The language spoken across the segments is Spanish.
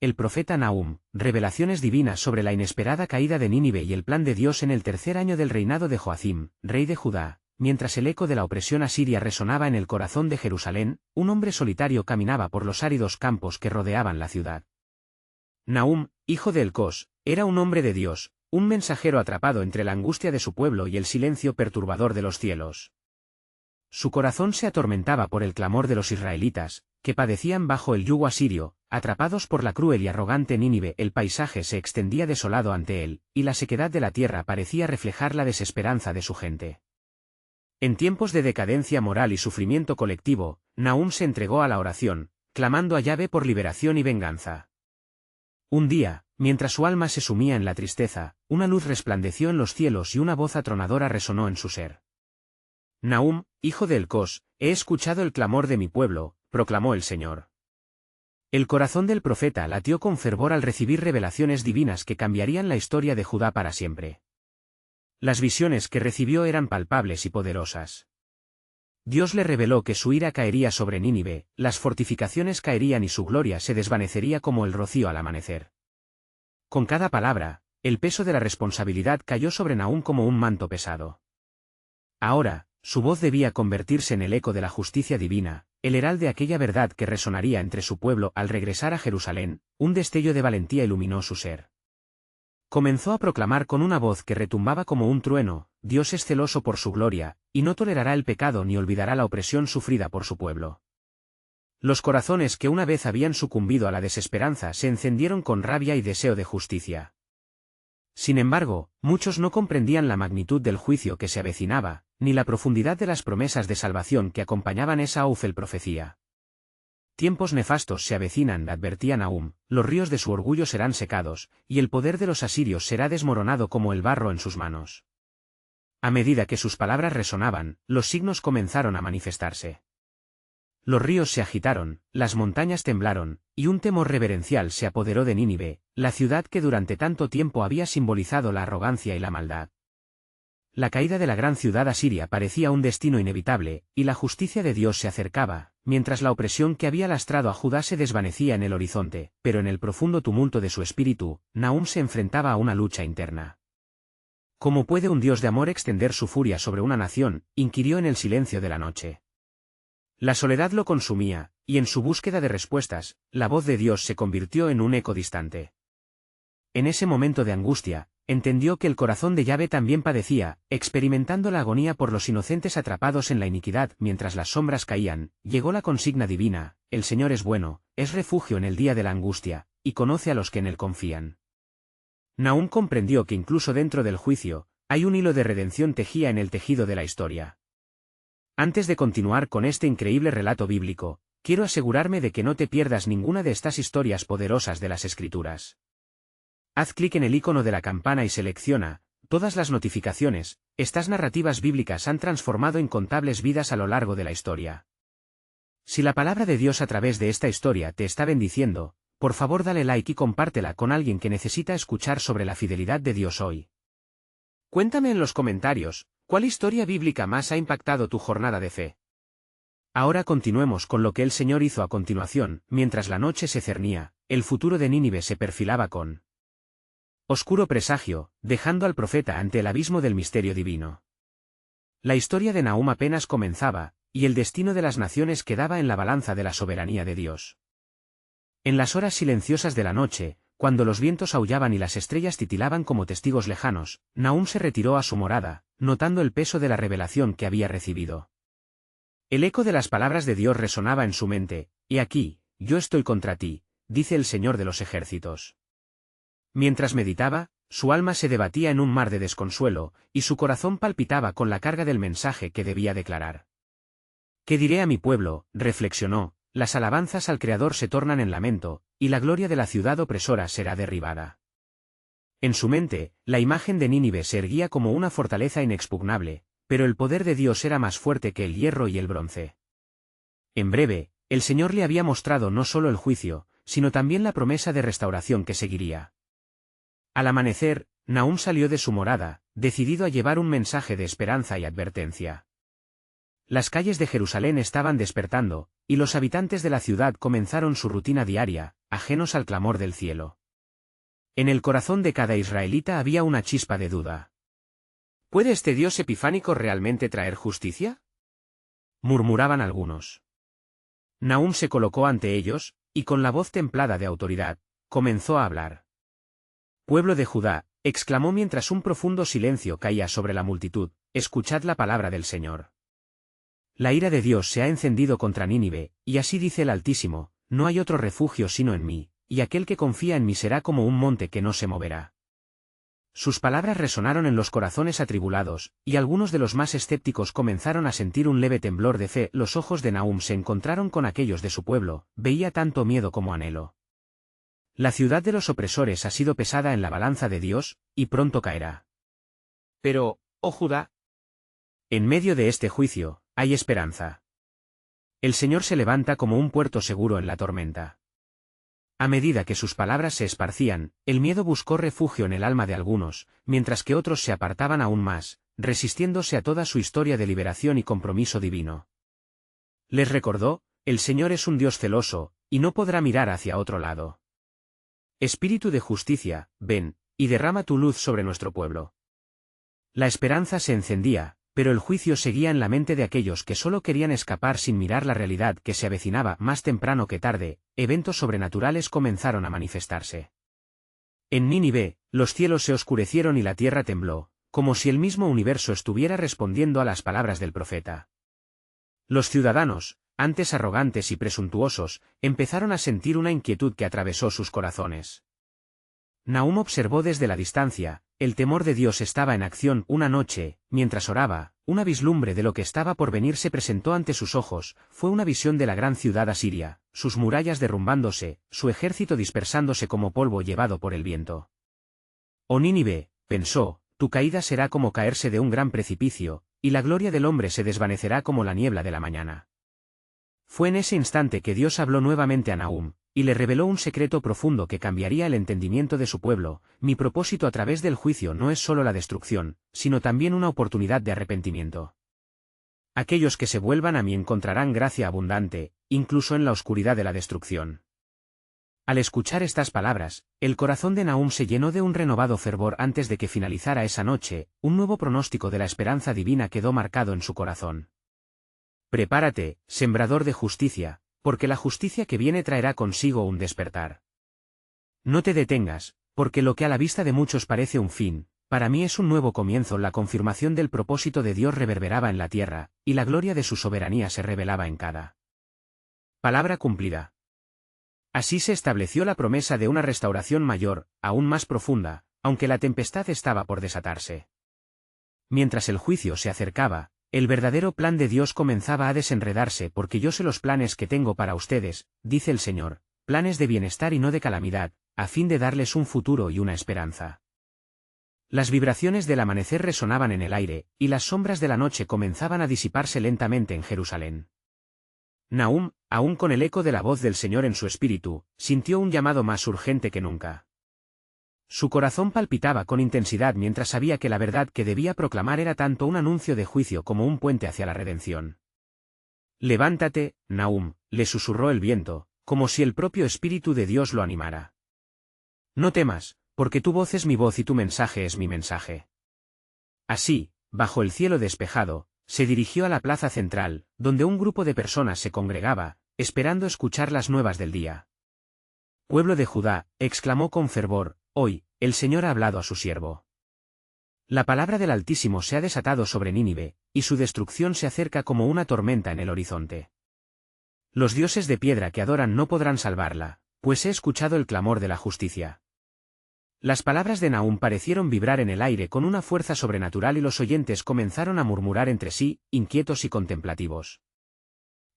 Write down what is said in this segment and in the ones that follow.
el profeta Nahum, revelaciones divinas sobre la inesperada caída de Nínive y el plan de Dios en el tercer año del reinado de Joacim, rey de Judá. Mientras el eco de la opresión asiria resonaba en el corazón de Jerusalén, un hombre solitario caminaba por los áridos campos que rodeaban la ciudad. Nahum, hijo de Elcós, era un hombre de Dios, un mensajero atrapado entre la angustia de su pueblo y el silencio perturbador de los cielos. Su corazón se atormentaba por el clamor de los israelitas, que padecían bajo el yugo asirio, atrapados por la cruel y arrogante Nínive. El paisaje se extendía desolado ante él, y la sequedad de la tierra parecía reflejar la desesperanza de su gente. En tiempos de decadencia moral y sufrimiento colectivo, Nahum se entregó a la oración, clamando a Yahvé por liberación y venganza. Un día, mientras su alma se sumía en la tristeza, una luz resplandeció en los cielos y una voz atronadora resonó en su ser. Nahum, hijo de Elcós, he escuchado el clamor de mi pueblo, proclamó el Señor. El corazón del profeta latió con fervor al recibir revelaciones divinas que cambiarían la historia de Judá para siempre. Las visiones que recibió eran palpables y poderosas. Dios le reveló que su ira caería sobre Nínive, las fortificaciones caerían y su gloria se desvanecería como el rocío al amanecer. Con cada palabra, el peso de la responsabilidad cayó sobre Nahum como un manto pesado. Ahora, su voz debía convertirse en el eco de la justicia divina, el herald de aquella verdad que resonaría entre su pueblo al regresar a Jerusalén. Un destello de valentía iluminó su ser. Comenzó a proclamar con una voz que retumbaba como un trueno: Dios es celoso por su gloria, y no tolerará el pecado ni olvidará la opresión sufrida por su pueblo. Los corazones que una vez habían sucumbido a la desesperanza se encendieron con rabia y deseo de justicia. Sin embargo, muchos no comprendían la magnitud del juicio que se avecinaba, ni la profundidad de las promesas de salvación que acompañaban esa áufel profecía. Tiempos nefastos se avecinan, advertía Nahum, los ríos de su orgullo serán secados, y el poder de los asirios será desmoronado como el barro en sus manos. A medida que sus palabras resonaban, los signos comenzaron a manifestarse. Los ríos se agitaron, las montañas temblaron, y un temor reverencial se apoderó de Nínive, la ciudad que durante tanto tiempo había simbolizado la arrogancia y la maldad. La caída de la gran ciudad asiria parecía un destino inevitable, y la justicia de Dios se acercaba, mientras la opresión que había lastrado a Judá se desvanecía en el horizonte. Pero en el profundo tumulto de su espíritu, Nahum se enfrentaba a una lucha interna. ¿Cómo puede un Dios de amor extender su furia sobre una nación?, inquirió en el silencio de la noche. La soledad lo consumía, y en su búsqueda de respuestas, la voz de Dios se convirtió en un eco distante. En ese momento de angustia, entendió que el corazón de Yahvé también padecía, experimentando la agonía por los inocentes atrapados en la iniquidad. Mientras las sombras caían, llegó la consigna divina: el Señor es bueno, es refugio en el día de la angustia, y conoce a los que en él confían. Nahum comprendió que incluso dentro del juicio, hay un hilo de redención tejía en el tejido de la historia. Antes de continuar con este increíble relato bíblico, quiero asegurarme de que no te pierdas ninguna de estas historias poderosas de las Escrituras. Haz clic en el icono de la campana y selecciona todas las notificaciones. Estas narrativas bíblicas han transformado incontables vidas a lo largo de la historia. Si la palabra de Dios a través de esta historia te está bendiciendo, por favor dale like y compártela con alguien que necesita escuchar sobre la fidelidad de Dios hoy. Cuéntame en los comentarios, ¿cuál historia bíblica más ha impactado tu jornada de fe? Ahora continuemos con lo que el Señor hizo a continuación. Mientras la noche se cernía, el futuro de Nínive se perfilaba con oscuro presagio, dejando al profeta ante el abismo del misterio divino. La historia de Nahum apenas comenzaba, y el destino de las naciones quedaba en la balanza de la soberanía de Dios. En las horas silenciosas de la noche, cuando los vientos aullaban y las estrellas titilaban como testigos lejanos, Nahum se retiró a su morada, notando el peso de la revelación que había recibido. El eco de las palabras de Dios resonaba en su mente: «He aquí, yo estoy contra ti», dice el Señor de los ejércitos. Mientras meditaba, su alma se debatía en un mar de desconsuelo, y su corazón palpitaba con la carga del mensaje que debía declarar. «¿Qué diré a mi pueblo?», reflexionó, «las alabanzas al Creador se tornan en lamento, y la gloria de la ciudad opresora será derribada». En su mente, la imagen de Nínive se erguía como una fortaleza inexpugnable, pero el poder de Dios era más fuerte que el hierro y el bronce. En breve, el Señor le había mostrado no solo el juicio, sino también la promesa de restauración que seguiría. Al amanecer, Nahum salió de su morada, decidido a llevar un mensaje de esperanza y advertencia. Las calles de Jerusalén estaban despertando, y los habitantes de la ciudad comenzaron su rutina diaria, ajenos al clamor del cielo. En el corazón de cada israelita había una chispa de duda. ¿Puede este Dios epifánico realmente traer justicia?, murmuraban algunos. Nahum se colocó ante ellos, y con la voz templada de autoridad, comenzó a hablar. «Pueblo de Judá», exclamó mientras un profundo silencio caía sobre la multitud, «escuchad la palabra del Señor. La ira de Dios se ha encendido contra Nínive, y así dice el Altísimo, no hay otro refugio sino en mí, y aquel que confía en mí será como un monte que no se moverá». Sus palabras resonaron en los corazones atribulados, y algunos de los más escépticos comenzaron a sentir un leve temblor de fe. Los ojos de Nahum se encontraron con aquellos de su pueblo, veía tanto miedo como anhelo. La ciudad de los opresores ha sido pesada en la balanza de Dios, y pronto caerá. Pero, oh Judá, en medio de este juicio, hay esperanza. El Señor se levanta como un puerto seguro en la tormenta. A medida que sus palabras se esparcían, el miedo buscó refugio en el alma de algunos, mientras que otros se apartaban aún más, resistiéndose a toda su historia de liberación y compromiso divino. Les recordó, el Señor es un Dios celoso, y no podrá mirar hacia otro lado. Espíritu de justicia, ven, y derrama tu luz sobre nuestro pueblo. La esperanza se encendía, pero el juicio seguía en la mente de aquellos que solo querían escapar sin mirar la realidad que se avecinaba. Más temprano que tarde, eventos sobrenaturales comenzaron a manifestarse. En Nínive, los cielos se oscurecieron y la tierra tembló, como si el mismo universo estuviera respondiendo a las palabras del profeta. Los ciudadanos, antes arrogantes y presuntuosos, empezaron a sentir una inquietud que atravesó sus corazones. Nahum observó desde la distancia, el temor de Dios estaba en acción. Una noche, mientras oraba, una vislumbre de lo que estaba por venir se presentó ante sus ojos. Fue una visión de la gran ciudad asiria, sus murallas derrumbándose, su ejército dispersándose como polvo llevado por el viento. Oh Nínive, pensó, tu caída será como caerse de un gran precipicio, y la gloria del hombre se desvanecerá como la niebla de la mañana. Fue en ese instante que Dios habló nuevamente a Nahum, y le reveló un secreto profundo que cambiaría el entendimiento de su pueblo. Mi propósito a través del juicio no es solo la destrucción, sino también una oportunidad de arrepentimiento. Aquellos que se vuelvan a mí encontrarán gracia abundante, incluso en la oscuridad de la destrucción. Al escuchar estas palabras, el corazón de Nahum se llenó de un renovado fervor. Antes de que finalizara esa noche, un nuevo pronóstico de la esperanza divina quedó marcado en su corazón. Prepárate, sembrador de justicia, porque la justicia que viene traerá consigo un despertar. No te detengas, porque lo que a la vista de muchos parece un fin, para mí es un nuevo comienzo. La confirmación del propósito de Dios reverberaba en la tierra, y la gloria de su soberanía se revelaba en cada palabra cumplida. Así se estableció la promesa de una restauración mayor, aún más profunda, aunque la tempestad estaba por desatarse. Mientras el juicio se acercaba, el verdadero plan de Dios comenzaba a desenredarse. Porque yo sé los planes que tengo para ustedes, dice el Señor, planes de bienestar y no de calamidad, a fin de darles un futuro y una esperanza. Las vibraciones del amanecer resonaban en el aire, y las sombras de la noche comenzaban a disiparse lentamente en Jerusalén. Nahum, aún con el eco de la voz del Señor en su espíritu, sintió un llamado más urgente que nunca. Su corazón palpitaba con intensidad mientras sabía que la verdad que debía proclamar era tanto un anuncio de juicio como un puente hacia la redención. Levántate, Nahum, le susurró el viento, como si el propio Espíritu de Dios lo animara. No temas, porque tu voz es mi voz y tu mensaje es mi mensaje. Así, bajo el cielo despejado, se dirigió a la plaza central, donde un grupo de personas se congregaba, esperando escuchar las nuevas del día. Pueblo de Judá, exclamó con fervor, hoy, el Señor ha hablado a su siervo. La palabra del Altísimo se ha desatado sobre Nínive, y su destrucción se acerca como una tormenta en el horizonte. Los dioses de piedra que adoran no podrán salvarla, pues he escuchado el clamor de la justicia. Las palabras de Nahum parecieron vibrar en el aire con una fuerza sobrenatural y los oyentes comenzaron a murmurar entre sí, inquietos y contemplativos.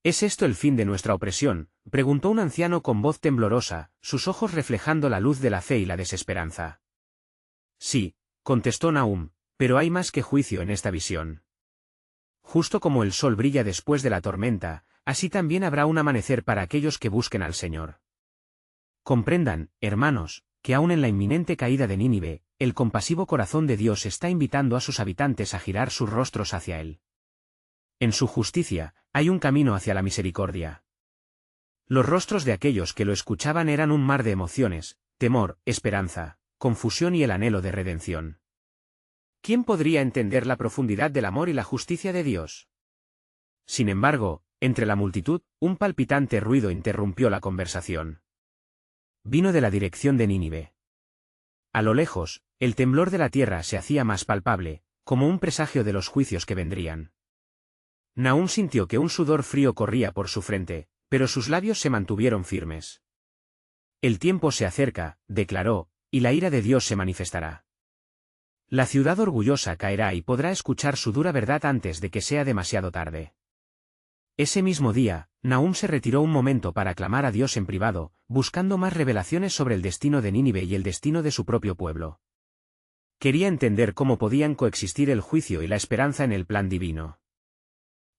¿Es esto el fin de nuestra opresión?, preguntó un anciano con voz temblorosa, sus ojos reflejando la luz de la fe y la desesperanza. Sí, contestó Nahum, pero hay más que juicio en esta visión. Justo como el sol brilla después de la tormenta, así también habrá un amanecer para aquellos que busquen al Señor. Comprendan, hermanos, que aún en la inminente caída de Nínive, el compasivo corazón de Dios está invitando a sus habitantes a girar sus rostros hacia Él. En su justicia, hay un camino hacia la misericordia. Los rostros de aquellos que lo escuchaban eran un mar de emociones, temor, esperanza, confusión y el anhelo de redención. ¿Quién podría entender la profundidad del amor y la justicia de Dios? Sin embargo, entre la multitud, un palpitante ruido interrumpió la conversación. Vino de la dirección de Nínive. A lo lejos, el temblor de la tierra se hacía más palpable, como un presagio de los juicios que vendrían. Nahum sintió que un sudor frío corría por su frente, pero sus labios se mantuvieron firmes. El tiempo se acerca, declaró, y la ira de Dios se manifestará. La ciudad orgullosa caerá y podrá escuchar su dura verdad antes de que sea demasiado tarde. Ese mismo día, Nahum se retiró un momento para clamar a Dios en privado, buscando más revelaciones sobre el destino de Nínive y el destino de su propio pueblo. Quería entender cómo podían coexistir el juicio y la esperanza en el plan divino.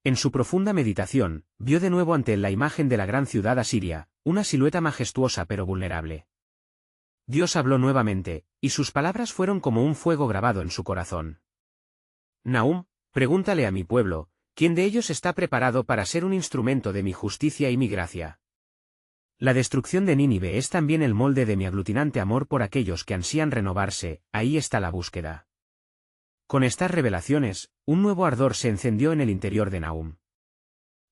En su profunda meditación, vio de nuevo ante él la imagen de la gran ciudad asiria, una silueta majestuosa pero vulnerable. Dios habló nuevamente, y sus palabras fueron como un fuego grabado en su corazón. Nahum, pregúntale a mi pueblo, ¿quién de ellos está preparado para ser un instrumento de mi justicia y mi gracia? La destrucción de Nínive es también el molde de mi aglutinante amor por aquellos que ansían renovarse, ahí está la búsqueda. Con estas revelaciones, un nuevo ardor se encendió en el interior de Nahum.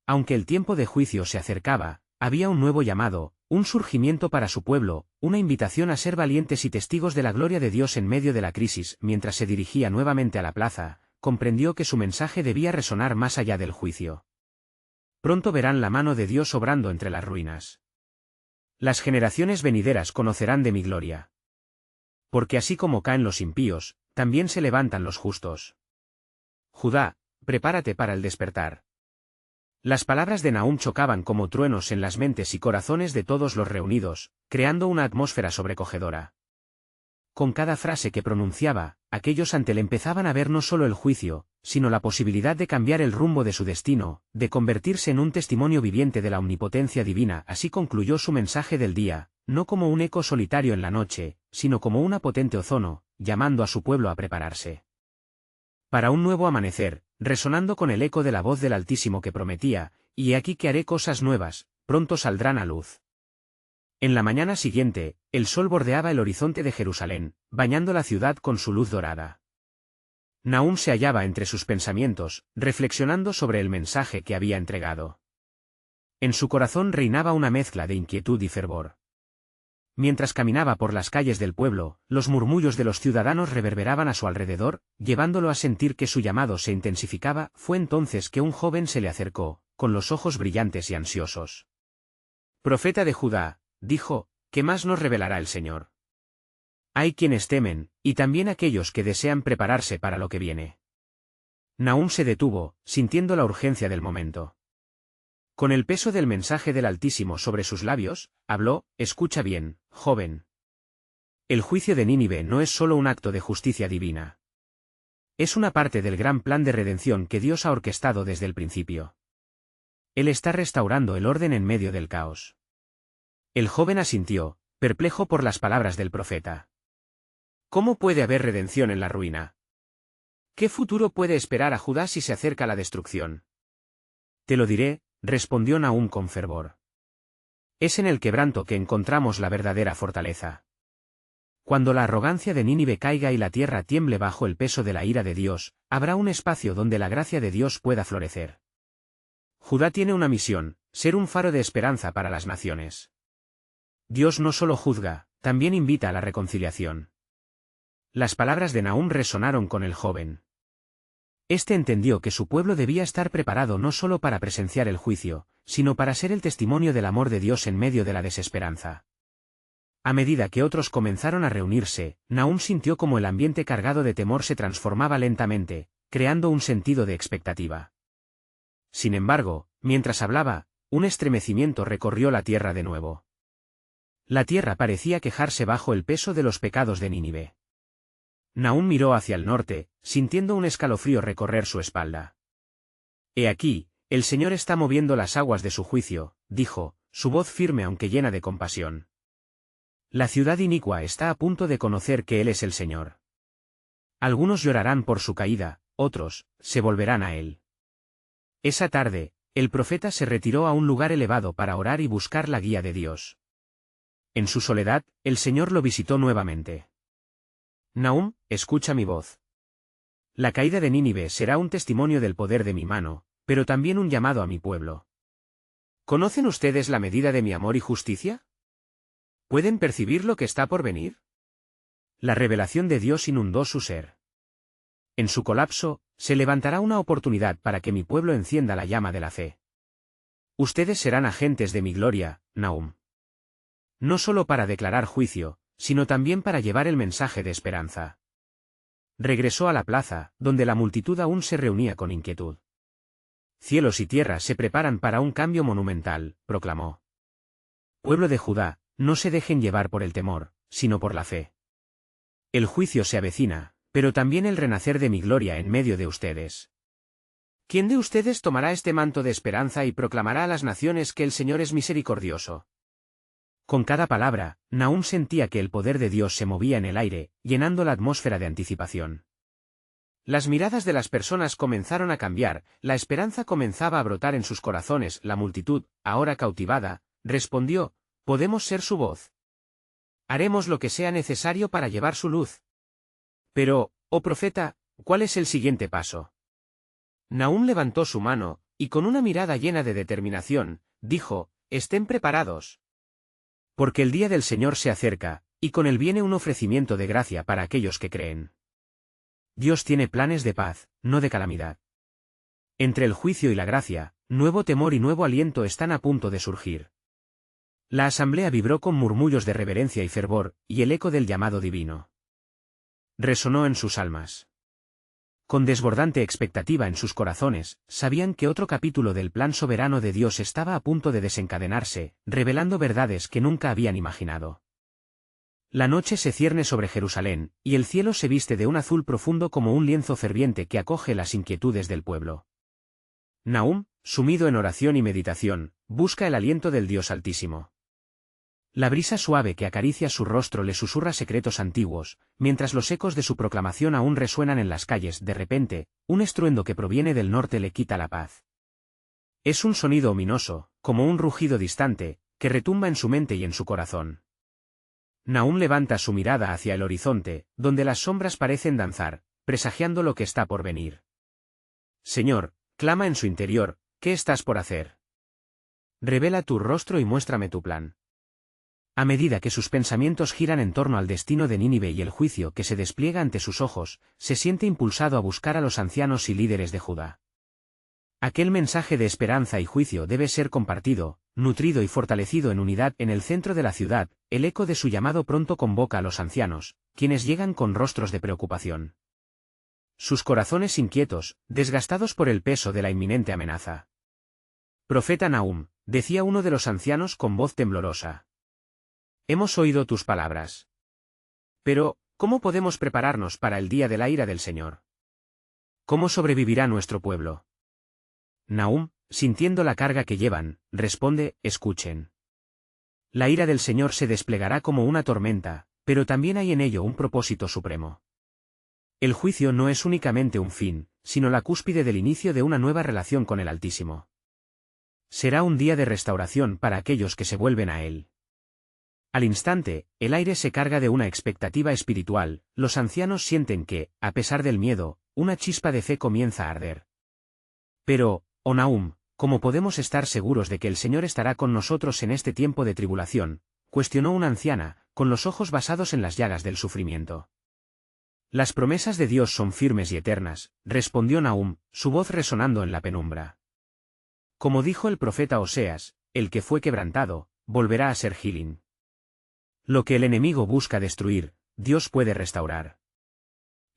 Aunque el tiempo de juicio se acercaba, había un nuevo llamado, un surgimiento para su pueblo, una invitación a ser valientes y testigos de la gloria de Dios en medio de la crisis. Mientras se dirigía nuevamente a la plaza, comprendió que su mensaje debía resonar más allá del juicio. Pronto verán la mano de Dios obrando entre las ruinas. Las generaciones venideras conocerán de mi gloria. Porque así como caen los impíos, también se levantan los justos. Judá, prepárate para el despertar. Las palabras de Nahum chocaban como truenos en las mentes y corazones de todos los reunidos, creando una atmósfera sobrecogedora. Con cada frase que pronunciaba, aquellos ante él empezaban a ver no solo el juicio, sino la posibilidad de cambiar el rumbo de su destino, de convertirse en un testimonio viviente de la omnipotencia divina. Así concluyó su mensaje del día, no como un eco solitario en la noche, sino como una potente ozono, llamando a su pueblo a prepararse para un nuevo amanecer, resonando con el eco de la voz del Altísimo que prometía, y he aquí que haré cosas nuevas, pronto saldrán a luz. En la mañana siguiente, el sol bordeaba el horizonte de Jerusalén, bañando la ciudad con su luz dorada. Nahum se hallaba entre sus pensamientos, reflexionando sobre el mensaje que había entregado. En su corazón reinaba una mezcla de inquietud y fervor. Mientras caminaba por las calles del pueblo, los murmullos de los ciudadanos reverberaban a su alrededor, llevándolo a sentir que su llamado se intensificaba. Fue entonces que un joven se le acercó, con los ojos brillantes y ansiosos. «Profeta de Judá», dijo, «¿qué más nos revelará el Señor?» Hay quienes temen, y también aquellos que desean prepararse para lo que viene. Nahum se detuvo, sintiendo la urgencia del momento. Con el peso del mensaje del Altísimo sobre sus labios, habló: «Escucha bien, joven. El juicio de Nínive no es solo un acto de justicia divina. Es una parte del gran plan de redención que Dios ha orquestado desde el principio. Él está restaurando el orden en medio del caos». El joven asintió, perplejo por las palabras del profeta. ¿Cómo puede haber redención en la ruina? ¿Qué futuro puede esperar a Judá si se acerca la destrucción? Te lo diré, respondió Nahum con fervor. Es en el quebranto que encontramos la verdadera fortaleza. Cuando la arrogancia de Nínive caiga y la tierra tiemble bajo el peso de la ira de Dios, habrá un espacio donde la gracia de Dios pueda florecer. Judá tiene una misión: ser un faro de esperanza para las naciones. Dios no solo juzga, también invita a la reconciliación. Las palabras de Nahum resonaron con el joven. Este entendió que su pueblo debía estar preparado no solo para presenciar el juicio, sino para ser el testimonio del amor de Dios en medio de la desesperanza. A medida que otros comenzaron a reunirse, Nahum sintió como el ambiente cargado de temor se transformaba lentamente, creando un sentido de expectativa. Sin embargo, mientras hablaba, un estremecimiento recorrió la tierra de nuevo. La tierra parecía quejarse bajo el peso de los pecados de Nínive. Nahum miró hacia el norte, sintiendo un escalofrío recorrer su espalda. «He aquí, el Señor está moviendo las aguas de su juicio», dijo, su voz firme aunque llena de compasión. «La ciudad inicua está a punto de conocer que Él es el Señor. Algunos llorarán por su caída, otros se volverán a Él. Esa tarde, el profeta se retiró a un lugar elevado para orar y buscar la guía de Dios. En su soledad, el Señor lo visitó nuevamente. Nahum, escucha mi voz. La caída de Nínive será un testimonio del poder de mi mano, pero también un llamado a mi pueblo. ¿Conocen ustedes la medida de mi amor y justicia? ¿Pueden percibir lo que está por venir? La revelación de Dios inundó su ser. En su colapso, se levantará una oportunidad para que mi pueblo encienda la llama de la fe. Ustedes serán agentes de mi gloria, Nahum. No solo para declarar juicio, sino también para llevar el mensaje de esperanza. Regresó a la plaza, donde la multitud aún se reunía con inquietud. Cielos y tierra se preparan para un cambio monumental, proclamó. Pueblo de Judá, no se dejen llevar por el temor, sino por la fe. El juicio se avecina, pero también el renacer de mi gloria en medio de ustedes. ¿Quién de ustedes tomará este manto de esperanza y proclamará a las naciones que el Señor es misericordioso? Con cada palabra, Nahum sentía que el poder de Dios se movía en el aire, llenando la atmósfera de anticipación. Las miradas de las personas comenzaron a cambiar, la esperanza comenzaba a brotar en sus corazones. La multitud, ahora cautivada, respondió: «Podemos ser su voz. Haremos lo que sea necesario para llevar su luz». Pero, oh profeta, ¿cuál es el siguiente paso? Nahum levantó su mano, y con una mirada llena de determinación, dijo: «Estén preparados. Porque el día del Señor se acerca, y con él viene un ofrecimiento de gracia para aquellos que creen». Dios tiene planes de paz, no de calamidad. Entre el juicio y la gracia, nuevo temor y nuevo aliento están a punto de surgir. La asamblea vibró con murmullos de reverencia y fervor, y el eco del llamado divino resonó en sus almas. Con desbordante expectativa en sus corazones, sabían que otro capítulo del plan soberano de Dios estaba a punto de desencadenarse, revelando verdades que nunca habían imaginado. La noche se cierne sobre Jerusalén, y el cielo se viste de un azul profundo como un lienzo ferviente que acoge las inquietudes del pueblo. Nahum, sumido en oración y meditación, busca el aliento del Dios Altísimo. La brisa suave que acaricia su rostro le susurra secretos antiguos, mientras los ecos de su proclamación aún resuenan en las calles. De repente, un estruendo que proviene del norte le quita la paz. Es un sonido ominoso, como un rugido distante, que retumba en su mente y en su corazón. Nahum levanta su mirada hacia el horizonte, donde las sombras parecen danzar, presagiando lo que está por venir. Señor, clama en su interior, ¿qué estás por hacer? Revela tu rostro y muéstrame tu plan. A medida que sus pensamientos giran en torno al destino de Nínive y el juicio que se despliega ante sus ojos, se siente impulsado a buscar a los ancianos y líderes de Judá. Aquel mensaje de esperanza y juicio debe ser compartido, nutrido y fortalecido en unidad. En el centro de la ciudad, el eco de su llamado pronto convoca a los ancianos, quienes llegan con rostros de preocupación. Sus corazones inquietos, desgastados por el peso de la inminente amenaza. Profeta Nahum, decía uno de los ancianos con voz temblorosa. Hemos oído tus palabras. Pero, ¿cómo podemos prepararnos para el día de la ira del Señor? ¿Cómo sobrevivirá nuestro pueblo? Nahum, sintiendo la carga que llevan, responde: escuchen. La ira del Señor se desplegará como una tormenta, pero también hay en ello un propósito supremo. El juicio no es únicamente un fin, sino la cúspide del inicio de una nueva relación con el Altísimo. Será un día de restauración para aquellos que se vuelven a Él. Al instante, el aire se carga de una expectativa espiritual. Los ancianos sienten que, a pesar del miedo, una chispa de fe comienza a arder. Pero, oh Nahum, ¿cómo podemos estar seguros de que el Señor estará con nosotros en este tiempo de tribulación?, cuestionó una anciana, con los ojos basados en las llagas del sufrimiento. Las promesas de Dios son firmes y eternas, respondió Nahum, su voz resonando en la penumbra. Como dijo el profeta Oseas, el que fue quebrantado, volverá a ser Gilín. Lo que el enemigo busca destruir, Dios puede restaurar.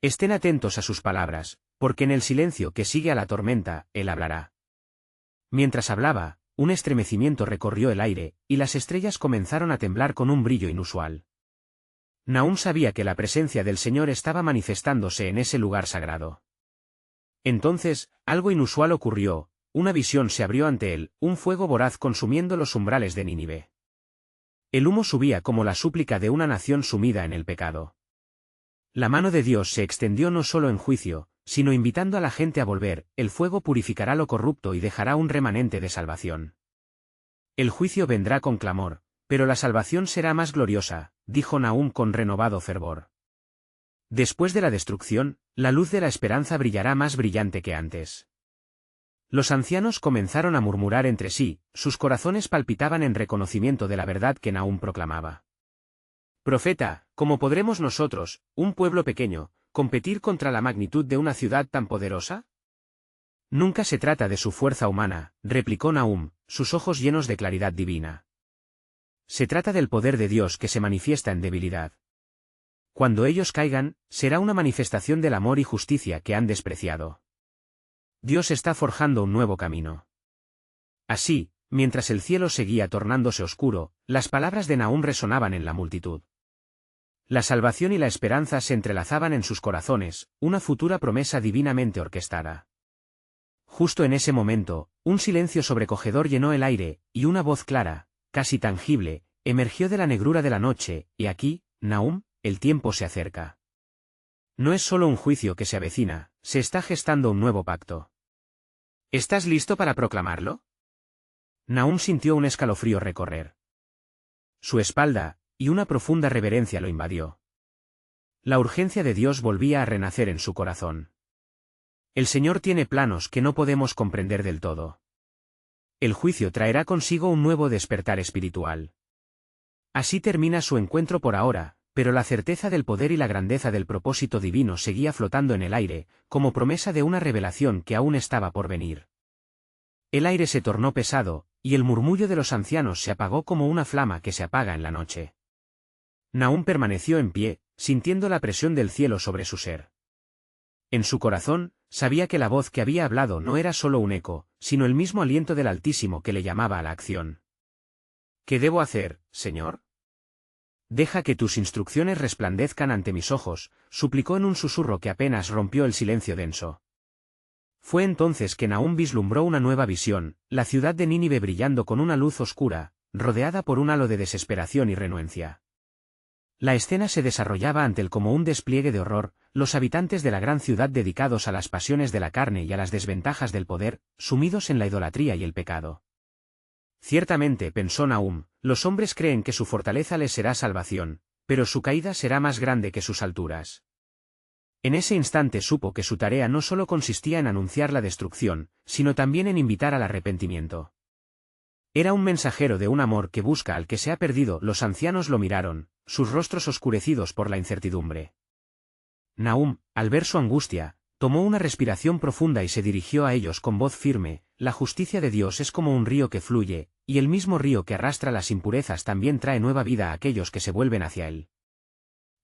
Estén atentos a sus palabras, porque en el silencio que sigue a la tormenta, Él hablará. Mientras hablaba, un estremecimiento recorrió el aire, y las estrellas comenzaron a temblar con un brillo inusual. Nahum sabía que la presencia del Señor estaba manifestándose en ese lugar sagrado. Entonces, algo inusual ocurrió, una visión se abrió ante él, un fuego voraz consumiendo los umbrales de Nínive. El humo subía como la súplica de una nación sumida en el pecado. La mano de Dios se extendió no solo en juicio, sino invitando a la gente a volver, el fuego purificará lo corrupto y dejará un remanente de salvación. El juicio vendrá con clamor, pero la salvación será más gloriosa, dijo Nahum con renovado fervor. Después de la destrucción, la luz de la esperanza brillará más brillante que antes. Los ancianos comenzaron a murmurar entre sí, sus corazones palpitaban en reconocimiento de la verdad que Nahum proclamaba. Profeta, ¿cómo podremos nosotros, un pueblo pequeño, competir contra la magnitud de una ciudad tan poderosa? Nunca se trata de su fuerza humana, replicó Nahum, sus ojos llenos de claridad divina. Se trata del poder de Dios que se manifiesta en debilidad. Cuando ellos caigan, será una manifestación del amor y justicia que han despreciado. Dios está forjando un nuevo camino. Así, mientras el cielo seguía tornándose oscuro, las palabras de Nahum resonaban en la multitud. La salvación y la esperanza se entrelazaban en sus corazones, una futura promesa divinamente orquestada. Justo en ese momento, un silencio sobrecogedor llenó el aire, y una voz clara, casi tangible, emergió de la negrura de la noche, y aquí, Nahum, el tiempo se acerca. No es solo un juicio que se avecina, se está gestando un nuevo pacto. ¿Estás listo para proclamarlo? Nahum sintió un escalofrío recorrer su espalda, y una profunda reverencia lo invadió. La urgencia de Dios volvía a renacer en su corazón. El Señor tiene planos que no podemos comprender del todo. El juicio traerá consigo un nuevo despertar espiritual. Así termina su encuentro por ahora, pero la certeza del poder y la grandeza del propósito divino seguía flotando en el aire, como promesa de una revelación que aún estaba por venir. El aire se tornó pesado, y el murmullo de los ancianos se apagó como una flama que se apaga en la noche. Nahum permaneció en pie, sintiendo la presión del cielo sobre su ser. En su corazón, sabía que la voz que había hablado no era solo un eco, sino el mismo aliento del Altísimo que le llamaba a la acción. ¿Qué debo hacer, Señor? Deja que tus instrucciones resplandezcan ante mis ojos, suplicó en un susurro que apenas rompió el silencio denso. Fue entonces que Nahum vislumbró una nueva visión, la ciudad de Nínive brillando con una luz oscura, rodeada por un halo de desesperación y renuencia. La escena se desarrollaba ante él como un despliegue de horror, los habitantes de la gran ciudad dedicados a las pasiones de la carne y a las desventajas del poder, sumidos en la idolatría y el pecado. Ciertamente, pensó Nahum, los hombres creen que su fortaleza les será salvación, pero su caída será más grande que sus alturas. En ese instante supo que su tarea no solo consistía en anunciar la destrucción, sino también en invitar al arrepentimiento. Era un mensajero de un amor que busca al que se ha perdido. Los ancianos lo miraron, sus rostros oscurecidos por la incertidumbre. Nahum, al ver su angustia, tomó una respiración profunda y se dirigió a ellos con voz firme: la justicia de Dios es como un río que fluye, y el mismo río que arrastra las impurezas también trae nueva vida a aquellos que se vuelven hacia él.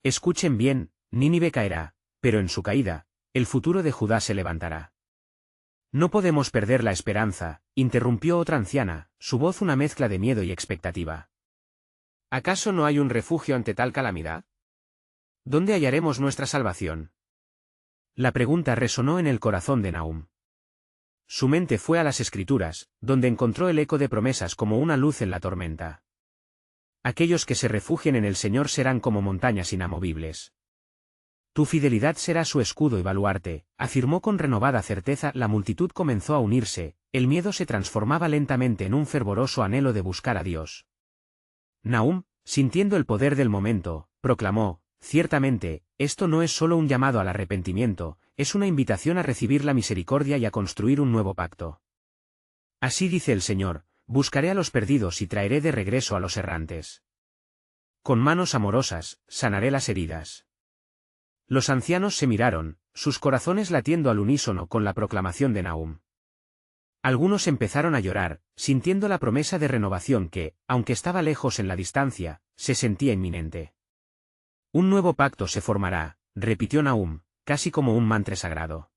Escuchen bien, Nínive caerá, pero en su caída, el futuro de Judá se levantará. No podemos perder la esperanza, interrumpió otra anciana, su voz una mezcla de miedo y expectativa. ¿Acaso no hay un refugio ante tal calamidad? ¿Dónde hallaremos nuestra salvación? La pregunta resonó en el corazón de Nahum. Su mente fue a las Escrituras, donde encontró el eco de promesas como una luz en la tormenta. Aquellos que se refugien en el Señor serán como montañas inamovibles. Tu fidelidad será su escudo y baluarte, afirmó con renovada certeza. La multitud comenzó a unirse, el miedo se transformaba lentamente en un fervoroso anhelo de buscar a Dios. Nahum, sintiendo el poder del momento, proclamó: ciertamente, esto no es solo un llamado al arrepentimiento, es una invitación a recibir la misericordia y a construir un nuevo pacto. Así dice el Señor: buscaré a los perdidos y traeré de regreso a los errantes. Con manos amorosas, sanaré las heridas. Los ancianos se miraron, sus corazones latiendo al unísono con la proclamación de Nahum. Algunos empezaron a llorar, sintiendo la promesa de renovación que, aunque estaba lejos en la distancia, se sentía inminente. Un nuevo pacto se formará, repitió Nahum, casi como un mantra sagrado.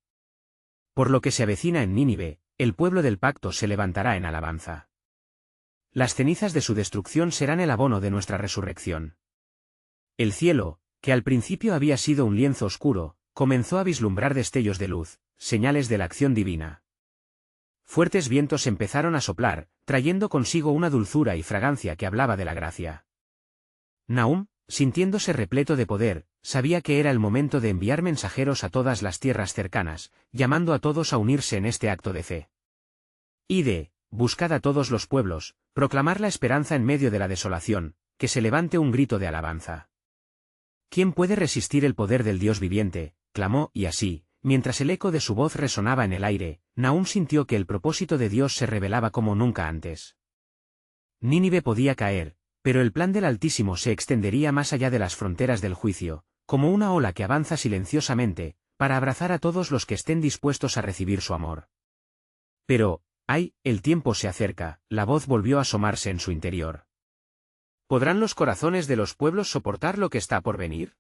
Por lo que se avecina en Nínive, el pueblo del pacto se levantará en alabanza. Las cenizas de su destrucción serán el abono de nuestra resurrección. El cielo, que al principio había sido un lienzo oscuro, comenzó a vislumbrar destellos de luz, señales de la acción divina. Fuertes vientos empezaron a soplar, trayendo consigo una dulzura y fragancia que hablaba de la gracia. Nahum, sintiéndose repleto de poder, sabía que era el momento de enviar mensajeros a todas las tierras cercanas, llamando a todos a unirse en este acto de fe. Id, buscad a todos los pueblos, proclamar la esperanza en medio de la desolación, que se levante un grito de alabanza. ¿Quién puede resistir el poder del Dios viviente?, clamó, y así, mientras el eco de su voz resonaba en el aire, Nahum sintió que el propósito de Dios se revelaba como nunca antes. Nínive podía caer, pero el plan del Altísimo se extendería más allá de las fronteras del juicio, como una ola que avanza silenciosamente, para abrazar a todos los que estén dispuestos a recibir su amor. Pero, ¡ay!, el tiempo se acerca, la voz volvió a asomarse en su interior. ¿Podrán los corazones de los pueblos soportar lo que está por venir?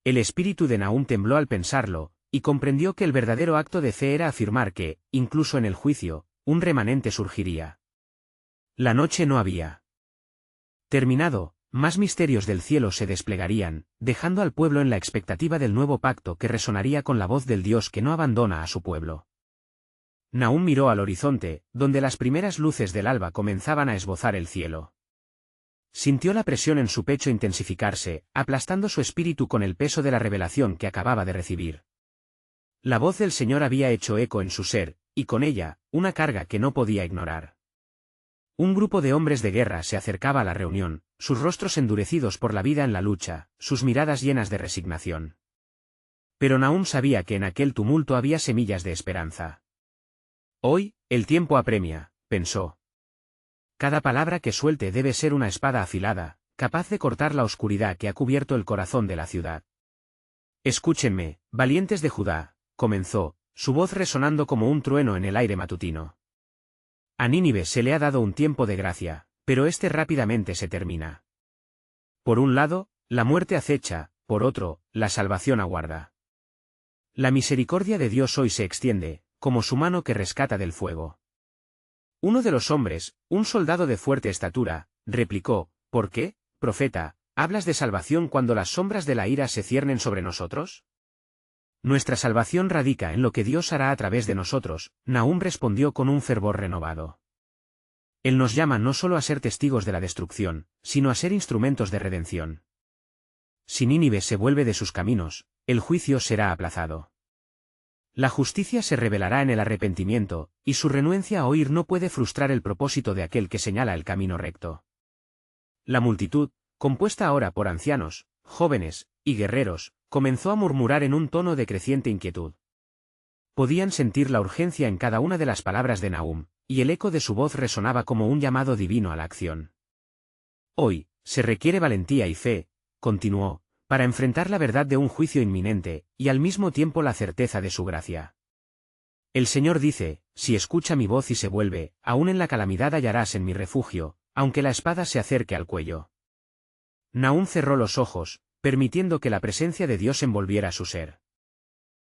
El espíritu de Nahum tembló al pensarlo, y comprendió que el verdadero acto de fe era afirmar que, incluso en el juicio, un remanente surgiría. La noche no había terminado, más misterios del cielo se desplegarían, dejando al pueblo en la expectativa del nuevo pacto que resonaría con la voz del Dios que no abandona a su pueblo. Nahum miró al horizonte, donde las primeras luces del alba comenzaban a esbozar el cielo. Sintió la presión en su pecho intensificarse, aplastando su espíritu con el peso de la revelación que acababa de recibir. La voz del Señor había hecho eco en su ser, y con ella, una carga que no podía ignorar. Un grupo de hombres de guerra se acercaba a la reunión, sus rostros endurecidos por la vida en la lucha, sus miradas llenas de resignación. Pero Nahum sabía que en aquel tumulto había semillas de esperanza. Hoy, el tiempo apremia, pensó. Cada palabra que suelte debe ser una espada afilada, capaz de cortar la oscuridad que ha cubierto el corazón de la ciudad. Escúchenme, valientes de Judá, comenzó, su voz resonando como un trueno en el aire matutino. A Nínive se le ha dado un tiempo de gracia, pero este rápidamente se termina. Por un lado, la muerte acecha, por otro, la salvación aguarda. La misericordia de Dios hoy se extiende, como su mano que rescata del fuego. Uno de los hombres, un soldado de fuerte estatura, replicó, ¿por qué, profeta, hablas de salvación cuando las sombras de la ira se ciernen sobre nosotros? Nuestra salvación radica en lo que Dios hará a través de nosotros, Nahum respondió con un fervor renovado. Él nos llama no solo a ser testigos de la destrucción, sino a ser instrumentos de redención. Si Nínive se vuelve de sus caminos, el juicio será aplazado. La justicia se revelará en el arrepentimiento, y su renuencia a oír no puede frustrar el propósito de aquel que señala el camino recto. La multitud, compuesta ahora por ancianos, jóvenes y guerreros, comenzó a murmurar en un tono de creciente inquietud. Podían sentir la urgencia en cada una de las palabras de Nahum, y el eco de su voz resonaba como un llamado divino a la acción. Hoy, se requiere valentía y fe, continuó, para enfrentar la verdad de un juicio inminente, y al mismo tiempo la certeza de su gracia. El Señor dice, si escucha mi voz y se vuelve, aún en la calamidad hallarás en mi refugio, aunque la espada se acerque al cuello. Nahum cerró los ojos, permitiendo que la presencia de Dios envolviera su ser.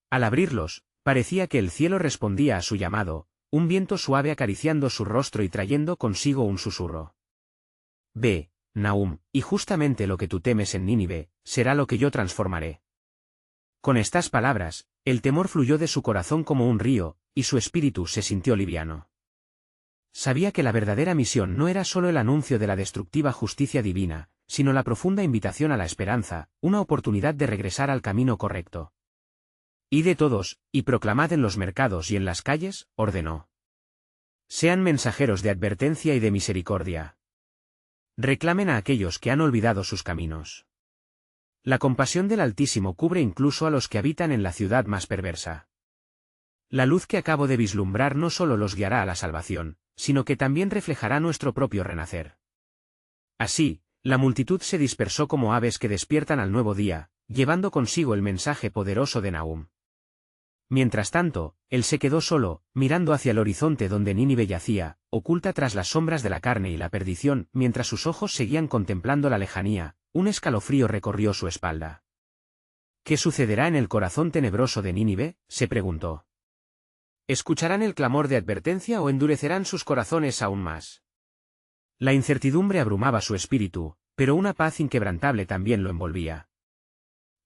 Al abrirlos, parecía que el cielo respondía a su llamado, un viento suave acariciando su rostro y trayendo consigo un susurro. Ve, Nahum, y justamente lo que tú temes en Nínive, será lo que yo transformaré. Con estas palabras, el temor fluyó de su corazón como un río, y su espíritu se sintió liviano. Sabía que la verdadera misión no era solo el anuncio de la destructiva justicia divina, sino la profunda invitación a la esperanza, una oportunidad de regresar al camino correcto. Id todos, y proclamad en los mercados y en las calles, ordenó. Sean mensajeros de advertencia y de misericordia. Reclamen a aquellos que han olvidado sus caminos. La compasión del Altísimo cubre incluso a los que habitan en la ciudad más perversa. La luz que acabo de vislumbrar no solo los guiará a la salvación, sino que también reflejará nuestro propio renacer. Así, la multitud se dispersó como aves que despiertan al nuevo día, llevando consigo el mensaje poderoso de Nahum. Mientras tanto, él se quedó solo, mirando hacia el horizonte donde Nínive yacía, oculta tras las sombras de la carne y la perdición, mientras sus ojos seguían contemplando la lejanía, un escalofrío recorrió su espalda. ¿Qué sucederá en el corazón tenebroso de Nínive?, se preguntó. ¿Escucharán el clamor de advertencia o endurecerán sus corazones aún más? La incertidumbre abrumaba su espíritu, pero una paz inquebrantable también lo envolvía.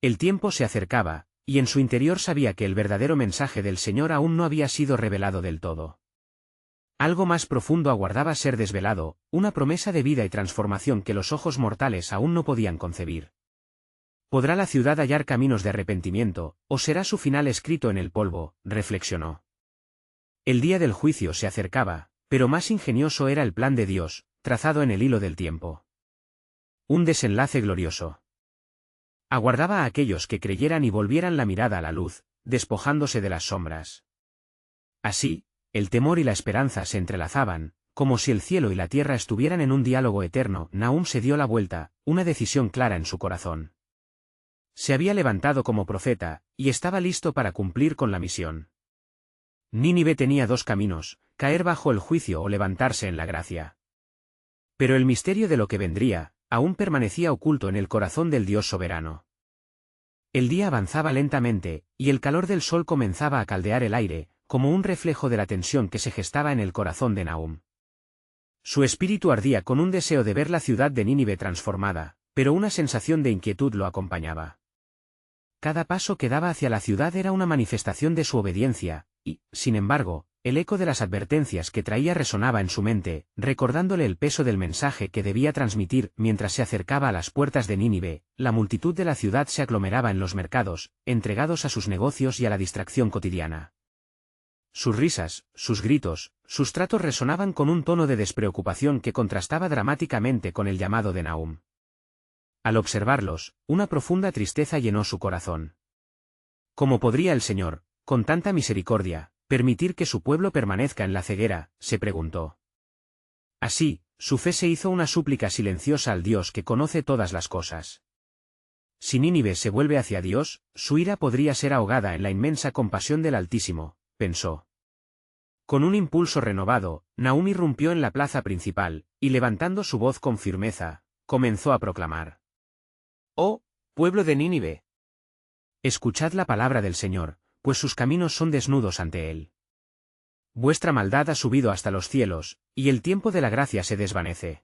El tiempo se acercaba, y en su interior sabía que el verdadero mensaje del Señor aún no había sido revelado del todo. Algo más profundo aguardaba ser desvelado, una promesa de vida y transformación que los ojos mortales aún no podían concebir. ¿Podrá la ciudad hallar caminos de arrepentimiento, o será su final escrito en el polvo?, reflexionó. El día del juicio se acercaba, pero más ingenioso era el plan de Dios, trazado en el hilo del tiempo. Un desenlace glorioso. Aguardaba a aquellos que creyeran y volvieran la mirada a la luz, despojándose de las sombras. Así, el temor y la esperanza se entrelazaban, como si el cielo y la tierra estuvieran en un diálogo eterno. Nahum se dio la vuelta, una decisión clara en su corazón. Se había levantado como profeta, y estaba listo para cumplir con la misión. Nínive tenía dos caminos, caer bajo el juicio o levantarse en la gracia. Pero el misterio de lo que vendría, aún permanecía oculto en el corazón del Dios soberano. El día avanzaba lentamente, y el calor del sol comenzaba a caldear el aire, como un reflejo de la tensión que se gestaba en el corazón de Nahum. Su espíritu ardía con un deseo de ver la ciudad de Nínive transformada, pero una sensación de inquietud lo acompañaba. Cada paso que daba hacia la ciudad era una manifestación de su obediencia, y, sin embargo, el eco de las advertencias que traía resonaba en su mente, recordándole el peso del mensaje que debía transmitir. Mientras se acercaba a las puertas de Nínive, la multitud de la ciudad se aglomeraba en los mercados, entregados a sus negocios y a la distracción cotidiana. Sus risas, sus gritos, sus tratos resonaban con un tono de despreocupación que contrastaba dramáticamente con el llamado de Nahum. Al observarlos, una profunda tristeza llenó su corazón. ¿Cómo podría el Señor, con tanta misericordia, permitir que su pueblo permanezca en la ceguera?, se preguntó. Así, su fe se hizo una súplica silenciosa al Dios que conoce todas las cosas. Si Nínive se vuelve hacia Dios, su ira podría ser ahogada en la inmensa compasión del Altísimo, pensó. Con un impulso renovado, Nahum irrumpió en la plaza principal, y levantando su voz con firmeza, comenzó a proclamar: «Oh, pueblo de Nínive! Escuchad la palabra del Señor, pues sus caminos son desnudos ante él. Vuestra maldad ha subido hasta los cielos, y el tiempo de la gracia se desvanece.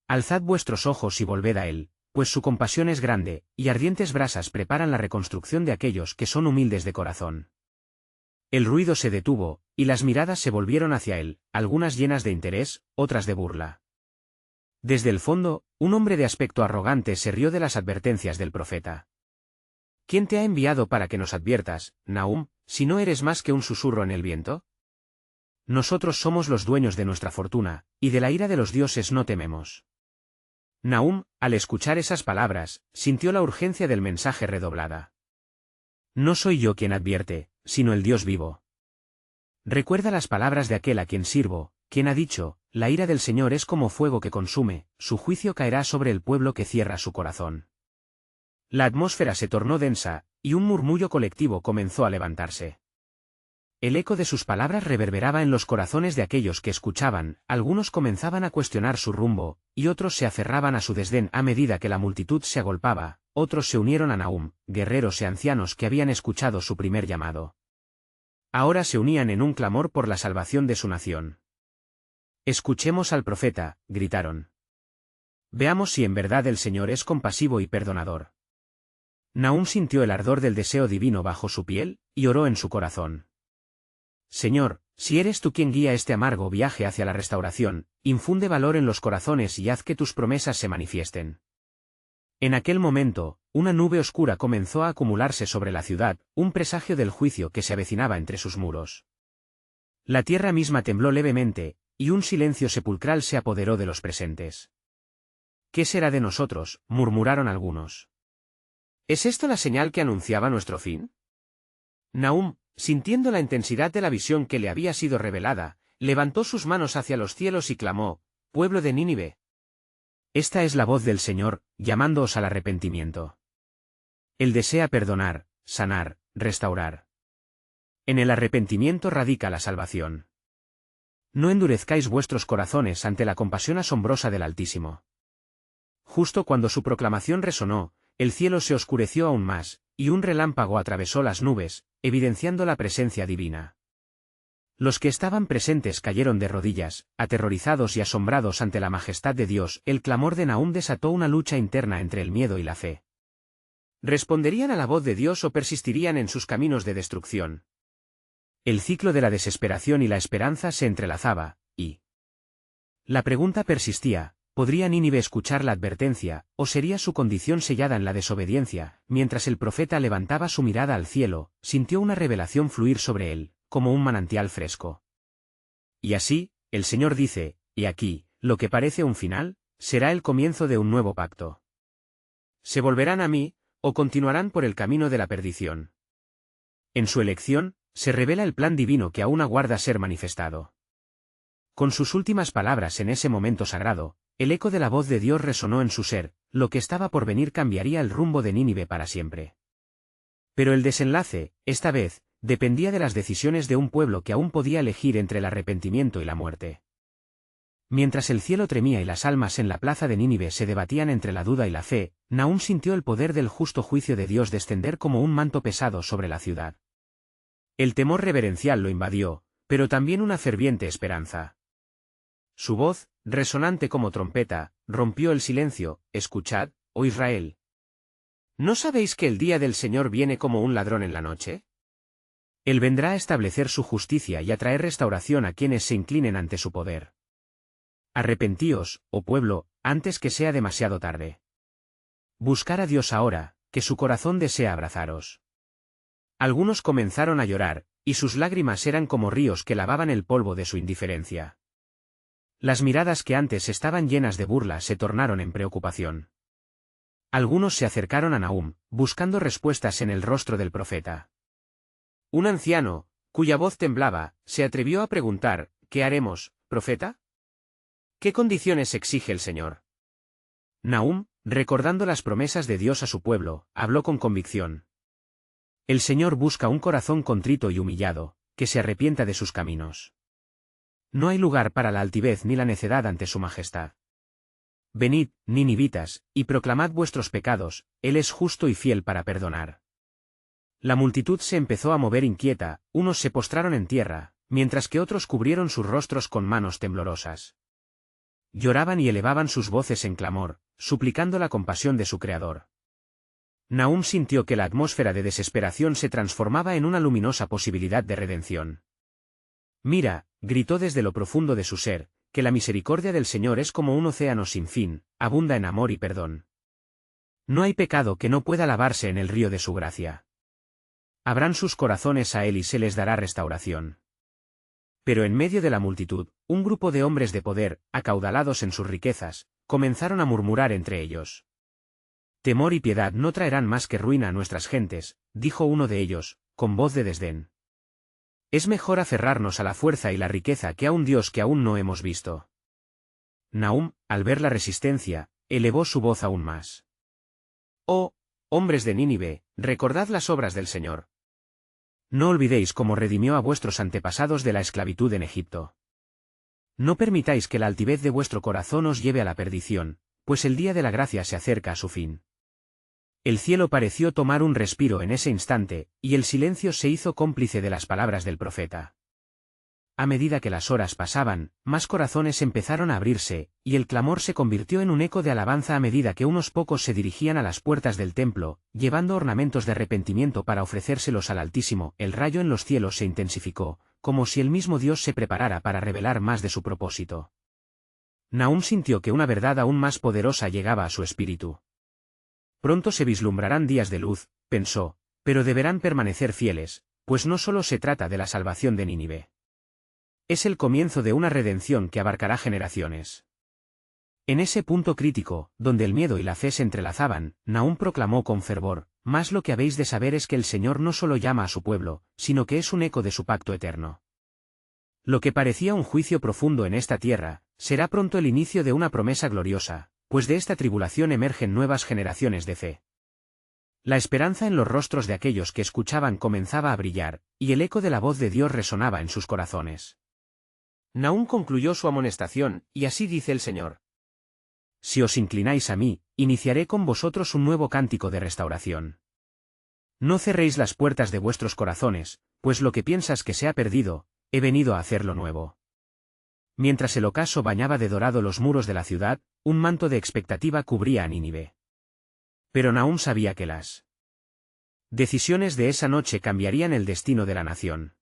Alzad vuestros ojos y volved a él, pues su compasión es grande, y ardientes brasas preparan la reconstrucción de aquellos que son humildes de corazón». El ruido se detuvo, y las miradas se volvieron hacia él, algunas llenas de interés, otras de burla. Desde el fondo, un hombre de aspecto arrogante se rió de las advertencias del profeta. ¿Quién te ha enviado para que nos adviertas, Nahum, si no eres más que un susurro en el viento? Nosotros somos los dueños de nuestra fortuna, y de la ira de los dioses no tememos. Nahum, al escuchar esas palabras, sintió la urgencia del mensaje redoblada. No soy yo quien advierte, sino el Dios vivo. Recuerda las palabras de aquel a quien sirvo, quien ha dicho: la ira del Señor es como fuego que consume, su juicio caerá sobre el pueblo que cierra su corazón. La atmósfera se tornó densa, y un murmullo colectivo comenzó a levantarse. El eco de sus palabras reverberaba en los corazones de aquellos que escuchaban, algunos comenzaban a cuestionar su rumbo, y otros se aferraban a su desdén a medida que la multitud se agolpaba, otros se unieron a Nahum, guerreros y ancianos que habían escuchado su primer llamado. Ahora se unían en un clamor por la salvación de su nación. «Escuchemos al profeta», gritaron. «Veamos si en verdad el Señor es compasivo y perdonador». Nahum sintió el ardor del deseo divino bajo su piel, y oró en su corazón. «Señor, si eres tú quien guía este amargo viaje hacia la restauración, infunde valor en los corazones y haz que tus promesas se manifiesten». En aquel momento, una nube oscura comenzó a acumularse sobre la ciudad, un presagio del juicio que se avecinaba entre sus muros. La tierra misma tembló levemente, y un silencio sepulcral se apoderó de los presentes. «¿Qué será de nosotros?», murmuraron algunos. «¿Es esto la señal que anunciaba nuestro fin?». Nahum, sintiendo la intensidad de la visión que le había sido revelada, levantó sus manos hacia los cielos y clamó: «Pueblo de Nínive. Esta es la voz del Señor, llamándoos al arrepentimiento. Él desea perdonar, sanar, restaurar. En el arrepentimiento radica la salvación. No endurezcáis vuestros corazones ante la compasión asombrosa del Altísimo». Justo cuando su proclamación resonó, el cielo se oscureció aún más, y un relámpago atravesó las nubes, evidenciando la presencia divina. Los que estaban presentes cayeron de rodillas, aterrorizados y asombrados ante la majestad de Dios. El clamor de Nahum desató una lucha interna entre el miedo y la fe. ¿Responderían a la voz de Dios o persistirían en sus caminos de destrucción? El ciclo de la desesperación y la esperanza se entrelazaba, y la pregunta persistía: ¿podría Nínive escuchar la advertencia, o sería su condición sellada en la desobediencia? Mientras el profeta levantaba su mirada al cielo, sintió una revelación fluir sobre él, como un manantial fresco. Y así, el Señor dice, y aquí, lo que parece un final, será el comienzo de un nuevo pacto. ¿Se volverán a mí, o continuarán por el camino de la perdición? En su elección, se revela el plan divino que aún aguarda ser manifestado. Con sus últimas palabras en ese momento sagrado, el eco de la voz de Dios resonó en su ser: lo que estaba por venir cambiaría el rumbo de Nínive para siempre. Pero el desenlace, esta vez, dependía de las decisiones de un pueblo que aún podía elegir entre el arrepentimiento y la muerte. Mientras el cielo tremía y las almas en la plaza de Nínive se debatían entre la duda y la fe, Nahum sintió el poder del justo juicio de Dios descender como un manto pesado sobre la ciudad. El temor reverencial lo invadió, pero también una ferviente esperanza. Su voz, resonante como trompeta, rompió el silencio: escuchad, oh Israel. ¿No sabéis que el día del Señor viene como un ladrón en la noche? Él vendrá a establecer su justicia y a traer restauración a quienes se inclinen ante su poder. Arrepentíos, oh pueblo, antes que sea demasiado tarde. Buscar a Dios ahora, que su corazón desea abrazaros. Algunos comenzaron a llorar, y sus lágrimas eran como ríos que lavaban el polvo de su indiferencia. Las miradas que antes estaban llenas de burla se tornaron en preocupación. Algunos se acercaron a Nahum, buscando respuestas en el rostro del profeta. Un anciano, cuya voz temblaba, se atrevió a preguntar: ¿qué haremos, profeta? ¿Qué condiciones exige el Señor? Nahum, recordando las promesas de Dios a su pueblo, habló con convicción. El Señor busca un corazón contrito y humillado, que se arrepienta de sus caminos. No hay lugar para la altivez ni la necedad ante su majestad. Venid, ninivitas, y proclamad vuestros pecados: Él es justo y fiel para perdonar. La multitud se empezó a mover inquieta, unos se postraron en tierra, mientras que otros cubrieron sus rostros con manos temblorosas. Lloraban y elevaban sus voces en clamor, suplicando la compasión de su Creador. Nahum sintió que la atmósfera de desesperación se transformaba en una luminosa posibilidad de redención. Mira, gritó desde lo profundo de su ser, que la misericordia del Señor es como un océano sin fin, abunda en amor y perdón. No hay pecado que no pueda lavarse en el río de su gracia. Abran sus corazones a Él y se les dará restauración. Pero en medio de la multitud, un grupo de hombres de poder, acaudalados en sus riquezas, comenzaron a murmurar entre ellos. Temor y piedad no traerán más que ruina a nuestras gentes, dijo uno de ellos, con voz de desdén. Es mejor aferrarnos a la fuerza y la riqueza que a un Dios que aún no hemos visto. Nahum, al ver la resistencia, elevó su voz aún más. Oh, hombres de Nínive, recordad las obras del Señor. No olvidéis cómo redimió a vuestros antepasados de la esclavitud en Egipto. No permitáis que la altivez de vuestro corazón os lleve a la perdición, pues el día de la gracia se acerca a su fin. El cielo pareció tomar un respiro en ese instante, y el silencio se hizo cómplice de las palabras del profeta. A medida que las horas pasaban, más corazones empezaron a abrirse, y el clamor se convirtió en un eco de alabanza a medida que unos pocos se dirigían a las puertas del templo, llevando ornamentos de arrepentimiento para ofrecérselos al Altísimo. El rayo en los cielos se intensificó, como si el mismo Dios se preparara para revelar más de su propósito. Nahum sintió que una verdad aún más poderosa llegaba a su espíritu. Pronto se vislumbrarán días de luz, pensó, pero deberán permanecer fieles, pues no solo se trata de la salvación de Nínive. Es el comienzo de una redención que abarcará generaciones. En ese punto crítico, donde el miedo y la fe se entrelazaban, Nahum proclamó con fervor: «Mas lo que habéis de saber es que el Señor no solo llama a su pueblo, sino que es un eco de su pacto eterno. Lo que parecía un juicio profundo en esta tierra, será pronto el inicio de una promesa gloriosa, pues de esta tribulación emergen nuevas generaciones de fe». La esperanza en los rostros de aquellos que escuchaban comenzaba a brillar, y el eco de la voz de Dios resonaba en sus corazones. Nahum concluyó su amonestación, y así dice el Señor: «Si os inclináis a mí, iniciaré con vosotros un nuevo cántico de restauración. No cerréis las puertas de vuestros corazones, pues lo que piensas que se ha perdido, he venido a hacerlo nuevo». Mientras el ocaso bañaba de dorado los muros de la ciudad, un manto de expectativa cubría a Nínive. Pero Nahum sabía que las decisiones de esa noche cambiarían el destino de la nación.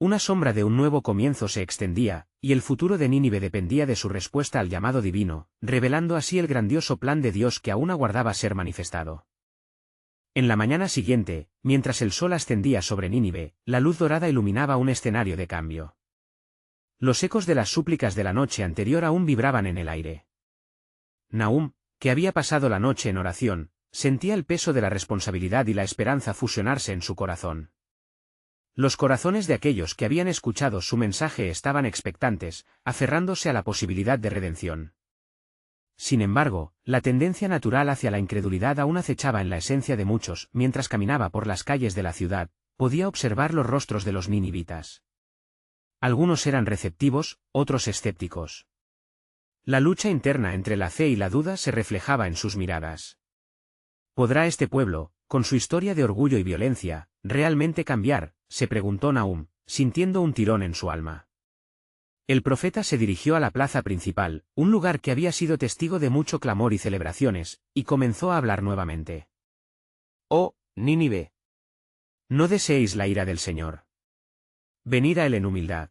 Una sombra de un nuevo comienzo se extendía, y el futuro de Nínive dependía de su respuesta al llamado divino, revelando así el grandioso plan de Dios que aún aguardaba ser manifestado. En la mañana siguiente, mientras el sol ascendía sobre Nínive, la luz dorada iluminaba un escenario de cambio. Los ecos de las súplicas de la noche anterior aún vibraban en el aire. Nahum, que había pasado la noche en oración, sentía el peso de la responsabilidad y la esperanza fusionarse en su corazón. Los corazones de aquellos que habían escuchado su mensaje estaban expectantes, aferrándose a la posibilidad de redención. Sin embargo, la tendencia natural hacia la incredulidad aún acechaba en la esencia de muchos. Mientras caminaba por las calles de la ciudad, podía observar los rostros de los ninivitas. Algunos eran receptivos, otros escépticos. La lucha interna entre la fe y la duda se reflejaba en sus miradas. ¿Podrá este pueblo, con su historia de orgullo y violencia, realmente cambiar?, se preguntó Nahum, sintiendo un tirón en su alma. El profeta se dirigió a la plaza principal, un lugar que había sido testigo de mucho clamor y celebraciones, y comenzó a hablar nuevamente. «Oh, Nínive. No deseéis la ira del Señor. Venid a él en humildad.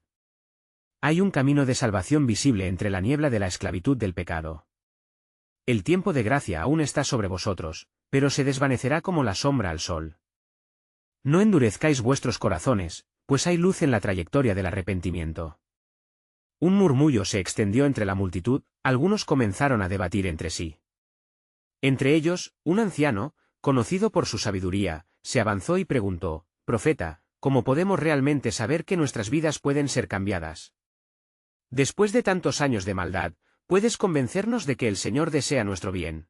Hay un camino de salvación visible entre la niebla de la esclavitud del pecado. El tiempo de gracia aún está sobre vosotros, pero se desvanecerá como la sombra al sol. No endurezcáis vuestros corazones, pues hay luz en la trayectoria del arrepentimiento». Un murmullo se extendió entre la multitud, algunos comenzaron a debatir entre sí. Entre ellos, un anciano, conocido por su sabiduría, se avanzó y preguntó: «Profeta, ¿cómo podemos realmente saber que nuestras vidas pueden ser cambiadas? Después de tantos años de maldad, ¿puedes convencernos de que el Señor desea nuestro bien?»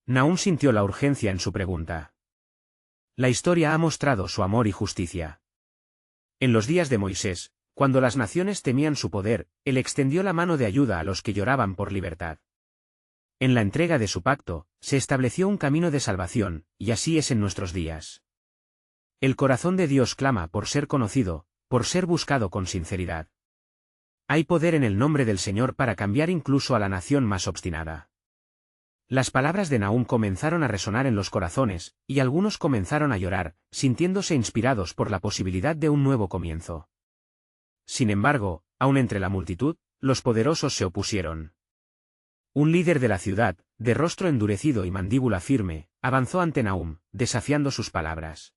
Nahum sintió la urgencia en su pregunta. La historia ha mostrado su amor y justicia. En los días de Moisés, cuando las naciones temían su poder, él extendió la mano de ayuda a los que lloraban por libertad. En la entrega de su pacto, se estableció un camino de salvación, y así es en nuestros días. El corazón de Dios clama por ser conocido, por ser buscado con sinceridad. Hay poder en el nombre del Señor para cambiar incluso a la nación más obstinada. Las palabras de Nahum comenzaron a resonar en los corazones, y algunos comenzaron a llorar, sintiéndose inspirados por la posibilidad de un nuevo comienzo. Sin embargo, aun entre la multitud, los poderosos se opusieron. Un líder de la ciudad, de rostro endurecido y mandíbula firme, avanzó ante Nahum, desafiando sus palabras.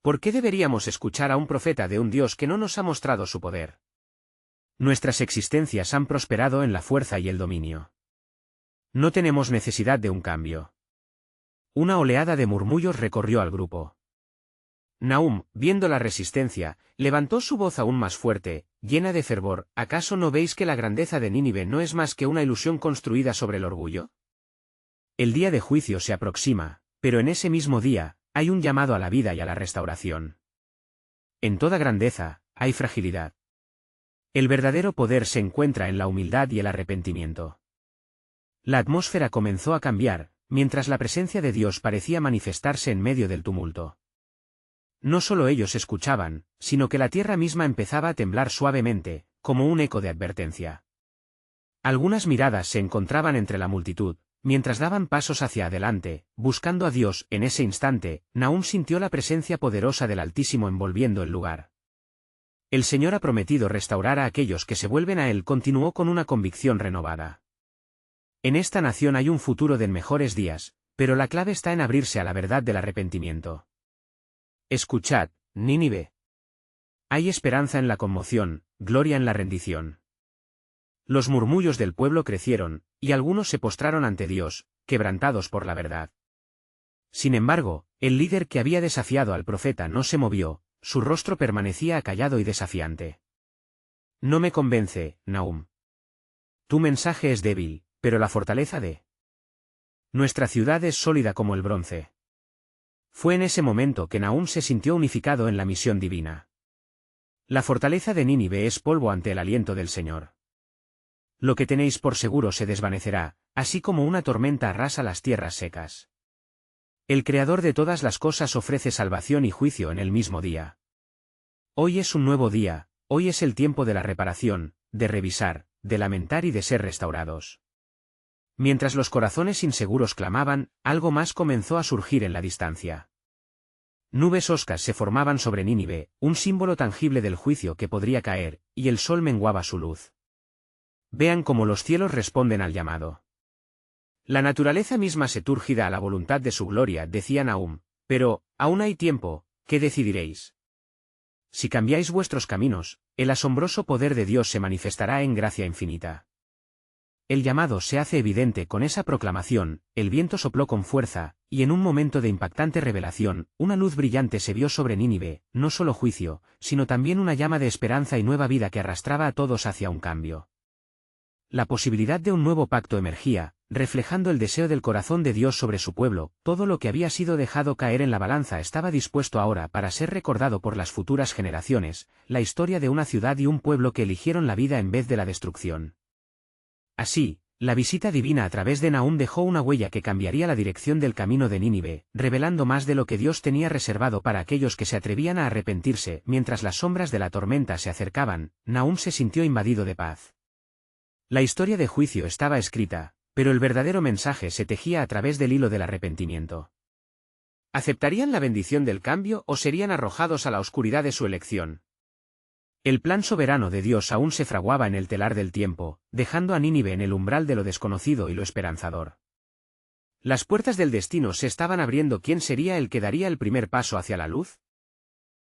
¿Por qué deberíamos escuchar a un profeta de un Dios que no nos ha mostrado su poder? Nuestras existencias han prosperado en la fuerza y el dominio. No tenemos necesidad de un cambio. Una oleada de murmullos recorrió al grupo. Nahum, viendo la resistencia, levantó su voz aún más fuerte, llena de fervor: ¿acaso no veis que la grandeza de Nínive no es más que una ilusión construida sobre el orgullo? El día de juicio se aproxima, pero en ese mismo día, hay un llamado a la vida y a la restauración. En toda grandeza, hay fragilidad. El verdadero poder se encuentra en la humildad y el arrepentimiento. La atmósfera comenzó a cambiar, mientras la presencia de Dios parecía manifestarse en medio del tumulto. No solo ellos escuchaban, sino que la tierra misma empezaba a temblar suavemente, como un eco de advertencia. Algunas miradas se encontraban entre la multitud, mientras daban pasos hacia adelante, buscando a Dios. En ese instante, Nahum sintió la presencia poderosa del Altísimo envolviendo el lugar. El Señor ha prometido restaurar a aquellos que se vuelven a Él, continuó con una convicción renovada. En esta nación hay un futuro de mejores días, pero la clave está en abrirse a la verdad del arrepentimiento. Escuchad, Nínive. Hay esperanza en la conmoción, gloria en la rendición. Los murmullos del pueblo crecieron, y algunos se postraron ante Dios, quebrantados por la verdad. Sin embargo, el líder que había desafiado al profeta no se movió, su rostro permanecía acallado y desafiante. No me convence, Nahum. Tu mensaje es débil, pero la fortaleza de nuestra ciudad es sólida como el bronce. Fue en ese momento que Nahum se sintió unificado en la misión divina. La fortaleza de Nínive es polvo ante el aliento del Señor. Lo que tenéis por seguro se desvanecerá, así como una tormenta arrasa las tierras secas. El Creador de todas las cosas ofrece salvación y juicio en el mismo día. Hoy es un nuevo día, hoy es el tiempo de la reparación, de revisar, de lamentar y de ser restaurados. Mientras los corazones inseguros clamaban, algo más comenzó a surgir en la distancia. Nubes hoscas se formaban sobre Nínive, un símbolo tangible del juicio que podría caer, y el sol menguaba su luz. Vean cómo los cielos responden al llamado. La naturaleza misma se túrgida a la voluntad de su gloria, decía Nahum, pero, aún hay tiempo, ¿qué decidiréis? Si cambiáis vuestros caminos, el asombroso poder de Dios se manifestará en gracia infinita. El llamado se hace evidente con esa proclamación, el viento sopló con fuerza, y en un momento de impactante revelación, una luz brillante se vio sobre Nínive, no solo juicio, sino también una llama de esperanza y nueva vida que arrastraba a todos hacia un cambio. La posibilidad de un nuevo pacto emergía, reflejando el deseo del corazón de Dios sobre su pueblo. Todo lo que había sido dejado caer en la balanza estaba dispuesto ahora para ser recordado por las futuras generaciones, la historia de una ciudad y un pueblo que eligieron la vida en vez de la destrucción. Así, la visita divina a través de Nahum dejó una huella que cambiaría la dirección del camino de Nínive, revelando más de lo que Dios tenía reservado para aquellos que se atrevían a arrepentirse. Mientras las sombras de la tormenta se acercaban, Nahum se sintió invadido de paz. La historia de juicio estaba escrita, pero el verdadero mensaje se tejía a través del hilo del arrepentimiento. ¿Aceptarían la bendición del cambio o serían arrojados a la oscuridad de su elección? El plan soberano de Dios aún se fraguaba en el telar del tiempo, dejando a Nínive en el umbral de lo desconocido y lo esperanzador. Las puertas del destino se estaban abriendo. ¿Quién sería el que daría el primer paso hacia la luz?